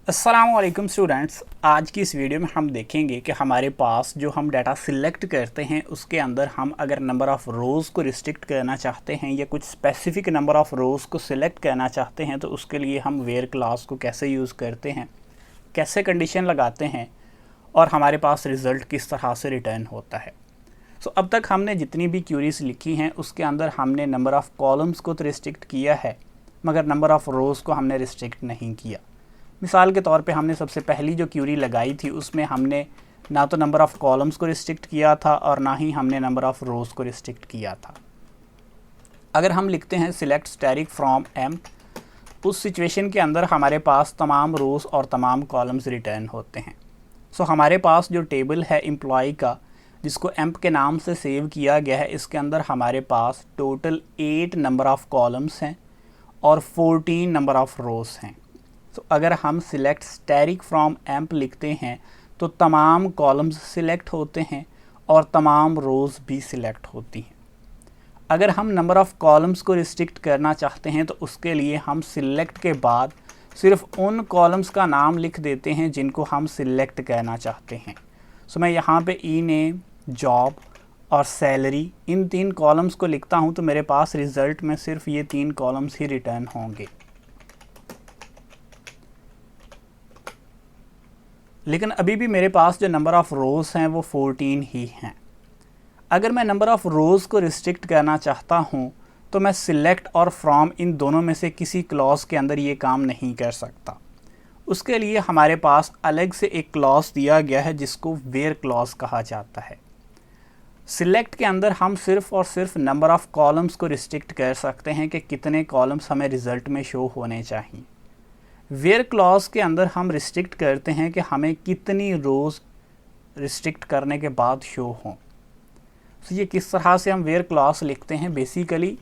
अस्सलामुअलैकुम स्टूडेंट्स, आज की इस वीडियो में हम देखेंगे कि हमारे पास जो हम डाटा सिलेक्ट करते हैं उसके अंदर हम अगर नंबर ऑफ़ रोज़ को रिस्ट्रिक्ट करना चाहते हैं या कुछ स्पेसिफिक नंबर ऑफ़ रोज़ को सिलेक्ट करना चाहते हैं तो उसके लिए हम वेयर क्लॉज को कैसे यूज़ करते हैं, कैसे कंडीशन लगाते हैं और हमारे पास रिज़ल्ट किस तरह से रिटर्न होता है। अब तक हमने जितनी भी क्यूरीज लिखी हैं उसके अंदर हमने नंबर ऑफ़ कॉलम्स को तो रिस्ट्रिक्ट किया है मगर नंबर ऑफ़ रोज़ को हमने रिस्ट्रिक्ट नहीं किया। मिसाल के तौर पे हमने सबसे पहली जो क्यूरी लगाई थी उसमें हमने ना तो नंबर ऑफ़ कॉलम्स को रिस्ट्रिक्ट किया था और ना ही हमने नंबर ऑफ़ रोज़ को रिस्ट्रिक्ट किया था। अगर हम लिखते हैं सिलेक्ट स्टैटिक फ्रॉम एम, उस सिचुएशन के अंदर हमारे पास तमाम रोज़ और तमाम कॉलम्स रिटर्न होते हैं। हमारे पास जो टेबल है एम्प्लॉय का जिसको एम्प के नाम से सेव किया गया है, इसके अंदर हमारे पास टोटल 8 नंबर ऑफ़ कॉलम्स हैं और 14 नंबर ऑफ़ रोज़ हैं। अगर हम सिलेक्ट स्टैटिक फ्रॉम एम्प लिखते हैं तो तमाम कॉलम्स सिलेक्ट होते हैं और तमाम रोज़ भी सिलेक्ट होती हैं। अगर हम नंबर ऑफ़ कॉलम्स को रिस्ट्रिक्ट करना चाहते हैं तो उसके लिए हम सिलेक्ट के बाद सिर्फ उन कॉलम्स का नाम लिख देते हैं जिनको हम सिलेक्ट करना चाहते हैं। मैं यहाँ पे ई नेम, जॉब और सैलरी इन 3 कॉलम्स को लिखता हूँ तो मेरे पास रिज़ल्ट में सिर्फ ये 3 कॉलम्स ही रिटर्न होंगे। लेकिन अभी भी मेरे पास जो नंबर ऑफ़ रोज़ हैं वो 14 ही हैं। अगर मैं नंबर ऑफ़ रोज़ को रिस्ट्रिक्ट करना चाहता हूँ तो मैं सिलेक्ट और फ्रॉम इन दोनों में से किसी क्लॉज़ के अंदर ये काम नहीं कर सकता। उसके लिए हमारे पास अलग से एक क्लॉज़ दिया गया है जिसको वेयर क्लॉज़ कहा जाता है। सिलेक्ट के अंदर हम सिर्फ़ और सिर्फ नंबर ऑफ़ कॉलम्स को रिस्ट्रिक्ट कर सकते हैं कि कितने कॉलम्स हमें रिज़ल्ट में शो होने चाहिए। वेयर क्लॉज़ के अंदर हम रिस्ट्रिक्ट करते हैं कि हमें कितनी रोज़ रिस्ट्रिक्ट करने के बाद शो हों। ये किस तरह से हम वेयर क्लॉज़ लिखते हैं, बेसिकली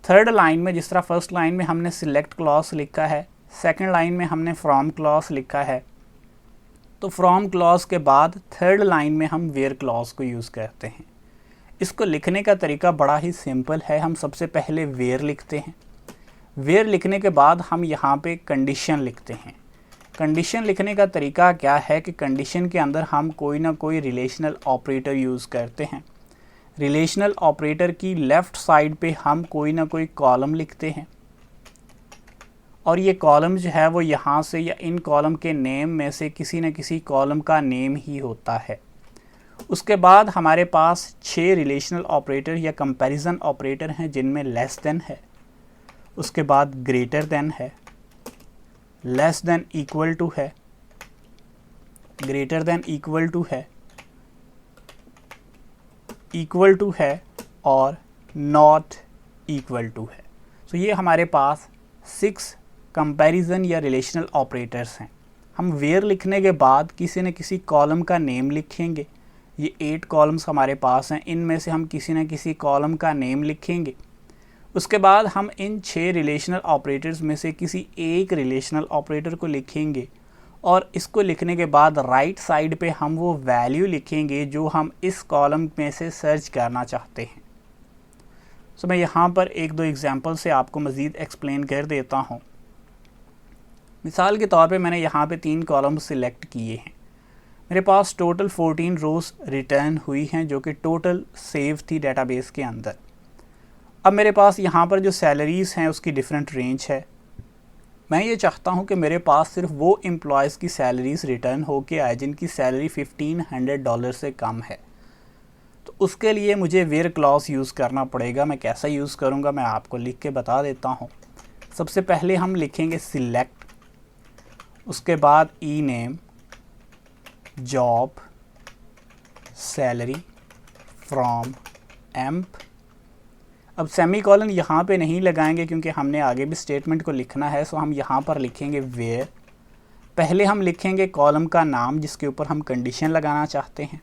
थर्ड लाइन में जिस तरह फर्स्ट लाइन में हमने सिलेक्ट क्लॉज़ लिखा है, सेकंड लाइन में हमने फ्रॉम क्लॉज़ लिखा है, तो फ्रॉम क्लॉज़ के बाद थर्ड लाइन में हम वेयर क्लॉज़ को यूज़ करते हैं। इसको लिखने का तरीका बड़ा ही सिंपल है। हम सबसे पहले वेयर लिखते हैं, वेयर लिखने के बाद हम यहाँ पे कंडीशन लिखते हैं। कंडीशन लिखने का तरीका क्या है कि कंडीशन के अंदर हम कोई ना कोई रिलेशनल ऑपरेटर यूज़ करते हैं। रिलेशनल ऑपरेटर की लेफ़्ट साइड पे हम कोई ना कोई कॉलम लिखते हैं और ये कॉलम जो है वो यहाँ से या इन कॉलम के नेम में से किसी न किसी कॉलम का नेम ही होता है। उसके बाद हमारे पास 6 रिलेशनल ऑपरेटर या कंपैरिजन ऑपरेटर हैं जिनमें लेस देन है, उसके बाद ग्रेटर देन है, लेस देन इक्वल टू है, ग्रेटर देन इक्वल टू है, इक्वल टू है और नॉट इक्वल टू है। ये हमारे पास 6 कंपैरिजन या रिलेशनल ऑपरेटर्स हैं। हम वेयर लिखने के बाद किसी न किसी कॉलम का नेम लिखेंगे। ये 8 कॉलम्स हमारे पास हैं, इनमें से हम किसी न किसी कॉलम का नेम लिखेंगे। उसके बाद हम इन 6 रिलेशनल ऑपरेटर्स में से किसी एक रिलेशनल ऑपरेटर को लिखेंगे और इसको लिखने के बाद राइट साइड पे हम वो वैल्यू लिखेंगे जो हम इस कॉलम में से सर्च करना चाहते हैं। मैं यहाँ पर 1-2 एग्जांपल से आपको मज़ीद एक्सप्लेन कर देता हूँ। मिसाल के तौर पे मैंने यहाँ पे 3 कॉलम सिलेक्ट किए हैं। मेरे पास टोटल 14 रोज़ रिटर्न हुई हैं जो कि टोटल सेव थी डेटाबेस के अंदर। अब मेरे पास यहाँ पर जो सैलरीज़ हैं उसकी डिफरेंट रेंज है। मैं ये चाहता हूँ कि मेरे पास सिर्फ वो एम्प्लॉयज़ की सैलरीज़ रिटर्न हो के आए जिनकी सैलरी $1500 से कम है। तो उसके लिए मुझे वेयर क्लॉज़ यूज़ करना पड़ेगा। मैं कैसा यूज़ करूँगा मैं आपको लिख के बता देता हूँ। सबसे पहले हम लिखेंगे सिलेक्ट, उसके बाद ename, job, salary, from, emp. अब सेमीकोलन यहाँ पे नहीं लगाएंगे क्योंकि हमने आगे भी स्टेटमेंट को लिखना है। हम यहाँ पर लिखेंगे वेयर। पहले हम लिखेंगे कॉलम का नाम जिसके ऊपर हम कंडीशन लगाना चाहते हैं।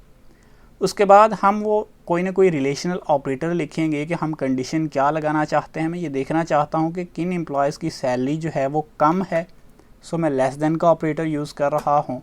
उसके बाद हम वो कोई ना कोई रिलेशनल ऑपरेटर लिखेंगे कि हम कंडीशन क्या लगाना चाहते हैं। मैं ये देखना चाहता हूँ कि किन एम्प्लॉयज़ की सैलरी जो है वो कम है, मैं लेस देन का ऑपरेटर यूज़ कर रहा हूँ।